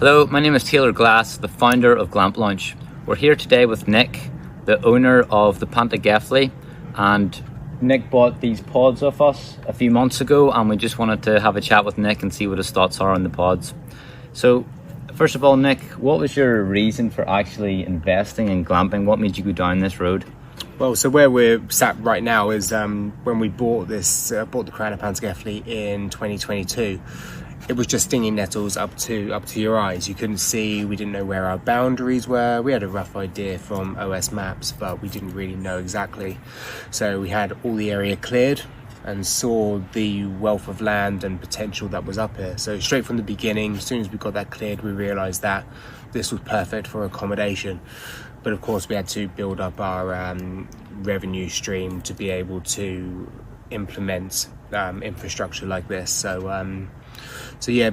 Hello, my name is Taylor Glass, the founder of GlampLaunch. We're here today with Nick, the owner of the Pantygelli, and Nick bought these pods off us a few months ago, and we just wanted to have a chat with Nick and see what his thoughts are on the pods. So, first of all, Nick, what was your reason for actually investing in glamping? What made you go down this road? Well, so where we're sat right now is when we bought the crown of Pantygelli in 2022. It was just stinging nettles up to your eyes. You couldn't see. We didn't know where our boundaries were. We had a rough idea from OS maps, but we didn't really know exactly. So we had all the area cleared and saw the wealth of land and potential that was up here. So straight from the beginning, as soon as we got that cleared, we realized that this was perfect for accommodation. But of course, we had to build up our revenue stream to be able to implement infrastructure like this. So yeah,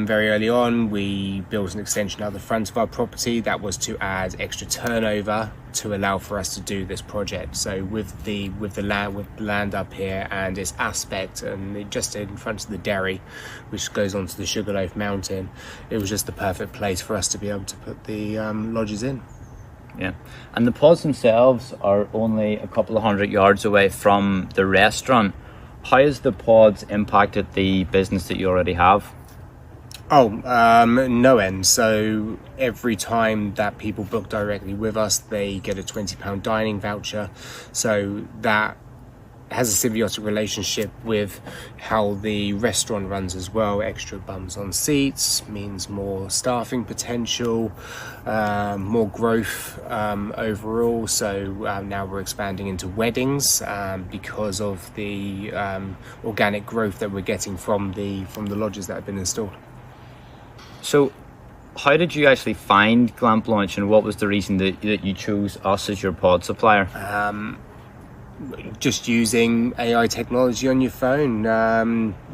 very early on, we built an extension out the front of our property that was to add extra turnover to allow for us to do this project. So with the land up here and its aspect, and just in front of the dairy, which goes onto the Sugarloaf Mountain, it was just the perfect place for us to be able to put the lodges in. Yeah, and the pods themselves are only a couple of 100 yards away from the restaurant. How has the pods impacted the business that you already have? No end. So every time that people book directly with us, they get a £20 dining voucher. So that has a symbiotic relationship with how the restaurant runs as well. Extra bums on seats means more staffing potential, more growth overall. So now we're expanding into weddings because of the organic growth that we're getting from the lodges that have been installed. So how did you actually find GlampLaunch, and what was the reason that you chose us as your pod supplier? Just using AI technology on your phone.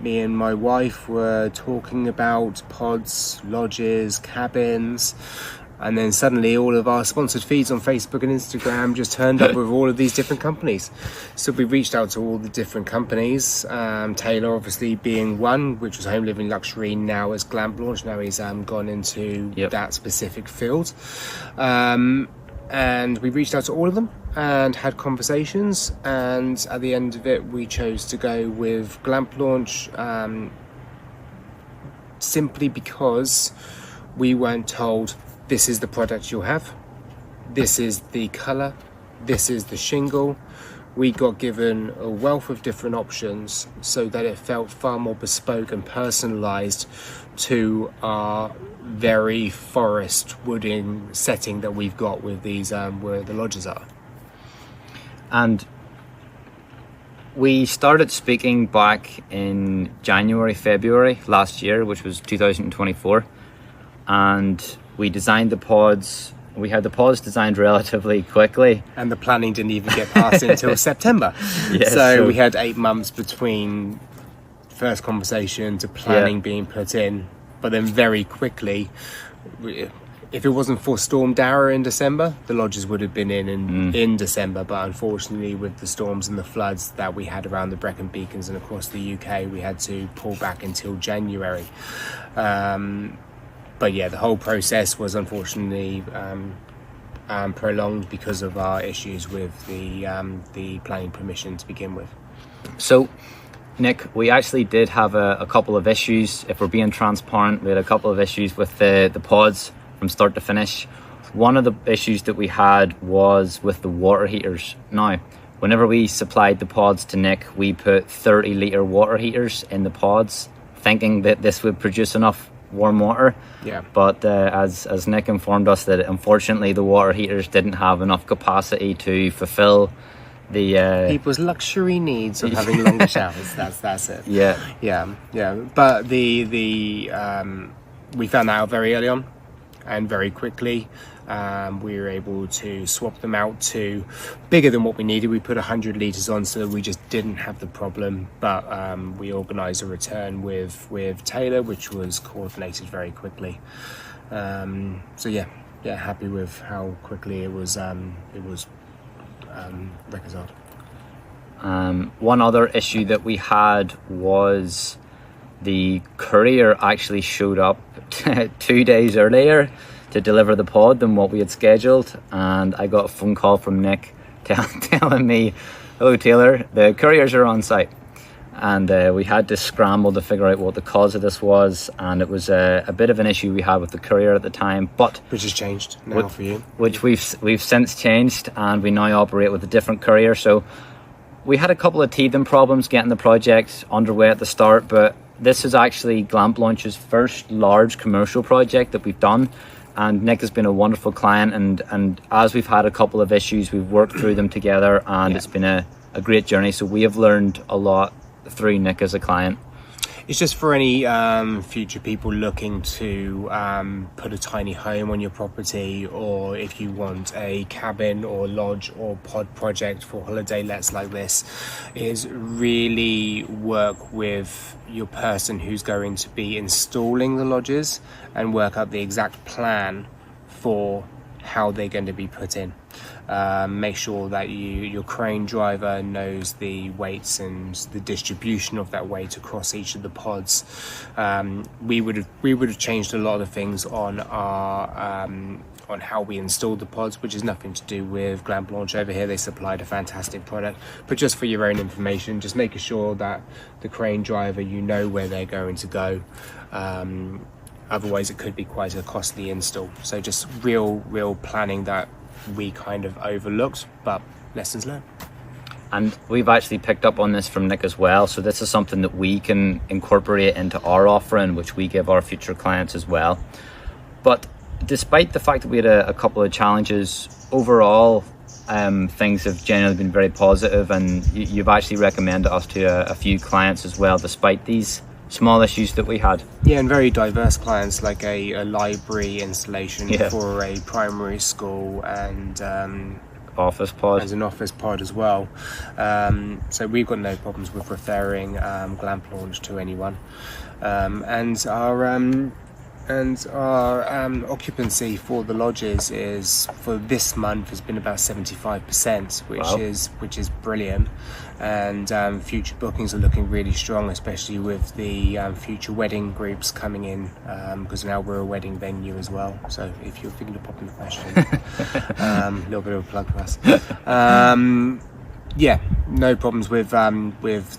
Me and my wife were talking about pods, lodges, cabins, and then suddenly all of our sponsored feeds on Facebook and Instagram just turned up with all of these different companies. So we reached out to all the different companies, Taylor obviously being one, which was Home Living Luxury, now as GlampLaunch. Now he's gone into that specific field. And we reached out to all of them and had conversations, and at the end of it we chose to go with GlampLaunch, simply because we weren't told this is the product you'll have, this is the colour, this is the shingle. We got given a wealth of different options so that it felt far more bespoke and personalised to our very forest wooding setting that we've got with these where the lodges are. And we started speaking back in January, February last year, which was 2024, and we designed the pods. We had the pods designed relatively quickly, and the planning didn't even get passed until September. So we had 8 months between first conversation to planning being put in. But then very quickly, if it wasn't for Storm Dara in December, the lodges would have been in December. But unfortunately, with the storms and the floods that we had around the Brecon Beacons and across the UK, we had to pull back until January. But yeah, the whole process was unfortunately prolonged because of our issues with the planning permission to begin with. So, Nick, we actually did have a couple of issues. If we're being transparent, we had a couple of issues with the pods from start to finish. One of the issues that we had was with the water heaters. Now, whenever we supplied the pods to Nick, we put 30-litre water heaters in the pods, thinking that this would produce enough warm water. Yeah. But as Nick informed us, that unfortunately the water heaters didn't have enough capacity to fulfill the people's luxury needs of having longer showers. That's it. Yeah. But we found that out very early on, and very quickly we were able to swap them out to bigger than what we needed. We put 100 litres on so that we just didn't have the problem, but we organised a return with Taylor, which was coordinated very quickly. So yeah, happy with how quickly it was reconciled. One other issue that we had was the courier actually showed up 2 days earlier to deliver the pod than what we had scheduled, and I got a phone call from Nick telling me, "Hello Taylor, the couriers are on site." And we had to scramble to figure out what the cause of this was, and it was a bit of an issue we had with the courier at the time, but which has changed now for you. Which we've since changed, and we now operate with a different courier. So we had a couple of teething problems getting the project underway at the start, but this is actually GlampLaunch's first large commercial project that we've done, and Nick has been a wonderful client, and as we've had a couple of issues, we've worked through them together, and it's been a great journey. So we have learned a lot through Nick as a client. It's just for any future people looking to put a tiny home on your property, or if you want a cabin or lodge or pod project for holiday lets like this, is really work with your person who's going to be installing the lodges and work out the exact plan for how they're going to be put in. Make sure that your crane driver knows the weights and the distribution of that weight across each of the pods. We would have changed a lot of things on our on how we installed the pods, which is nothing to do with GlampLaunch over here. They supplied a fantastic product, but just for your own information, just making sure that the crane driver, you know where they're going to go. Otherwise it could be quite a costly install. So just real planning that we kind of overlooked, but lessons learned. And we've actually picked up on this from Nick as well, so this is something that we can incorporate into our offering, which we give our future clients as well. But despite the fact that we had a couple of challenges, overall things have generally been very positive, and you've actually recommended us to a few clients as well, despite these small issues that we had. Yeah, and very diverse clients, like a library installation for a primary school, and office pod. As an office pod as well. So we've got no problems with referring GlampLaunch to anyone. And our occupancy for the lodges is, for this month, has been about 75%, which is brilliant. And future bookings are looking really strong, especially with the future wedding groups coming in, because now we're a wedding venue as well. So if you're thinking of popping the question, a little bit of a plug for us. Yeah, no problems with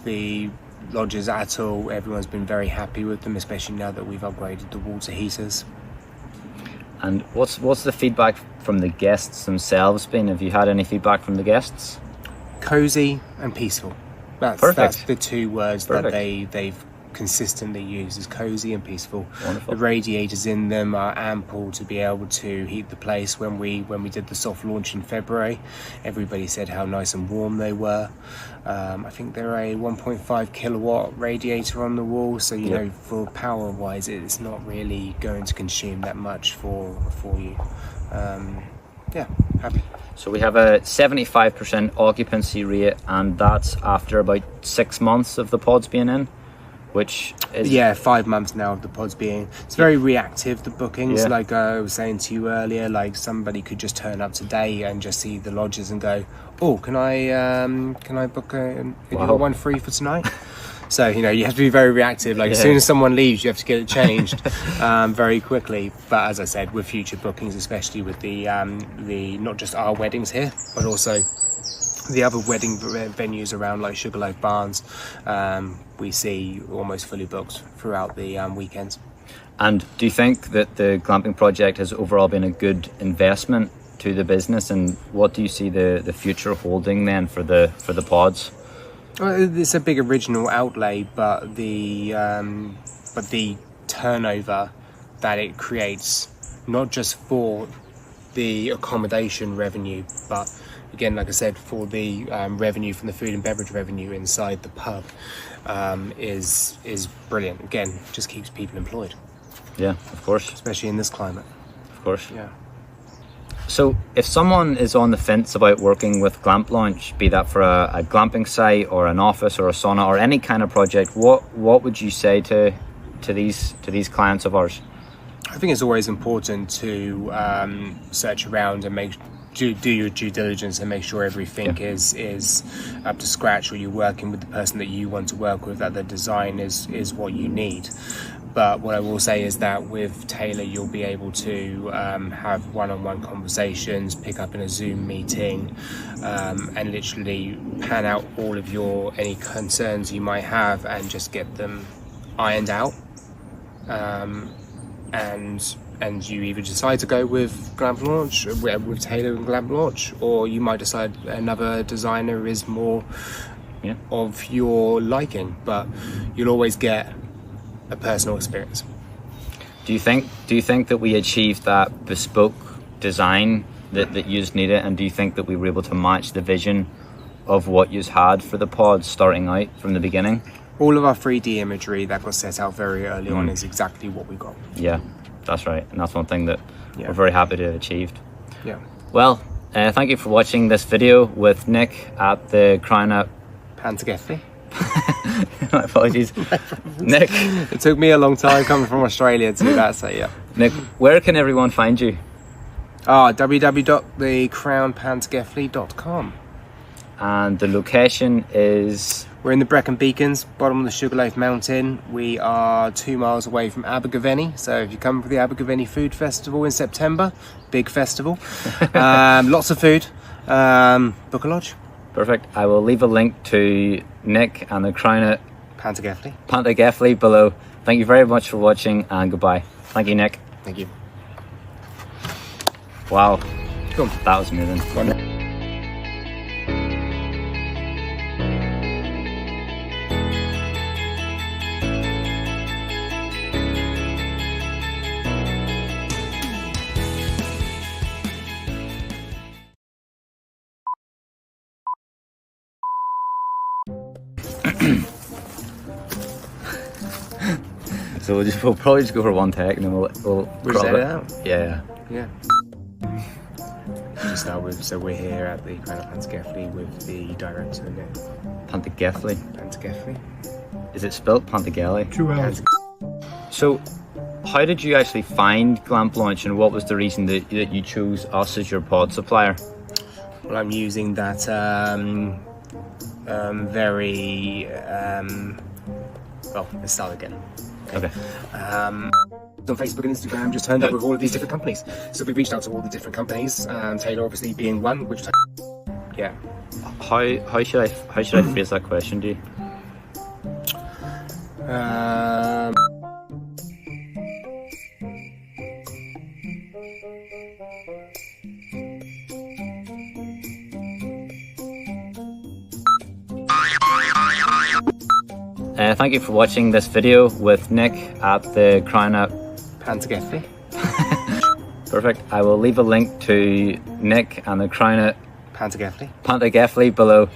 the lodges at all. Everyone's been very happy with them, especially now that we've upgraded the water heaters. And what's the feedback from the guests themselves been? Have you had any feedback from the guests? Cozy and peaceful. That's the two words that they've consistently used, is cozy and peaceful. Wonderful. The radiators in them are ample to be able to heat the place. When we did the soft launch in February, everybody said how nice and warm they were. I think they're a 1.5 kilowatt radiator on the wall, so you know, for power wise, it's not really going to consume that much for you. Yeah, happy. So we have a 75% occupancy rate, and that's after about 6 months of the pods being in, which is 5 months now of the pods being. It's very reactive, the bookings. Like I was saying to you earlier, like somebody could just turn up today and just see the lodges and go, "Oh, can I book one free for tonight?" So, you know, you have to be very reactive. Like as soon as someone leaves, you have to get it changed very quickly. But as I said, with future bookings, especially with the not just our weddings here, but also the other wedding venues around, like Sugarloaf Barns, we see almost fully booked throughout the weekends. And do you think that the glamping project has overall been a good investment to the business, and what do you see the future holding then for the pods? Well, it's a big original outlay, but the turnover that it creates, not just for the accommodation revenue, but again, like I said, for the revenue from the food and beverage revenue inside the pub, is brilliant. Again, just keeps people employed. Yeah, of course. Especially in this climate. Of course. Yeah. So if someone is on the fence about working with GlampLaunch, be that for a glamping site or an office or a sauna or any kind of project, what would you say to these clients of ours? I think it's always important to search around and do your due diligence and make sure everything is up to scratch, or you're working with the person that you want to work with, that the design is what you need. But what I will say is that with Taylor, you'll be able to have one-on-one conversations, pick up in a Zoom meeting, and literally pan out all of any concerns you might have and just get them ironed out. And you either decide to go with GlampLaunch, with Taylor and GlampLaunch, or you might decide another designer is more of your liking, but you'll always get a personal experience. Do you think that we achieved that bespoke design that you needed, and do you think that we were able to match the vision of what you had for the pod starting out from the beginning? All of our 3D imagery that got set out very early on is exactly what we got. Yeah, that's right, and that's one thing that we're very happy to have achieved. Yeah. Well, thank you for watching this video with Nick at the Crown at Pantygelli. My apologies. Nick. It took me a long time coming from Australia to do that, so yeah. Nick, where can everyone find you? www.thecrownpantygelli.com. And the location is? We're in the Brecon Beacons, bottom of the Sugarloaf Mountain. We are 2 miles away from Abergavenny, so if you come for the Abergavenny Food Festival in September, big festival, lots of food, book a lodge. Perfect. I will leave a link to Nick and the Crown at Pantygelli below. Thank you very much for watching, and goodbye. Thank you, Nick. Thank you. Wow. Cool. That was amazing. So we'll probably just go for one take, and then we'll set it out. Yeah. Just start with, so we're here at the Crown of Pantygelli with the director, Nick. Pantygelli. Pantygelli. Is it spelled Pantygelli? 2 L's. So, how did you actually find GlampLaunch, and what was the reason that you chose us as your pod supplier? Well, I'm using that well, let's start again. Okay. On Facebook and Instagram, just turned up with all of these different companies. So we reached out to all the different companies, Taylor obviously being one, which How should I phrase that question to you? Thank you for watching this video with Nick at the Crown at Pantygelli. Perfect. I will leave a link to Nick and the Crown at Pantygelli Pantygelli below.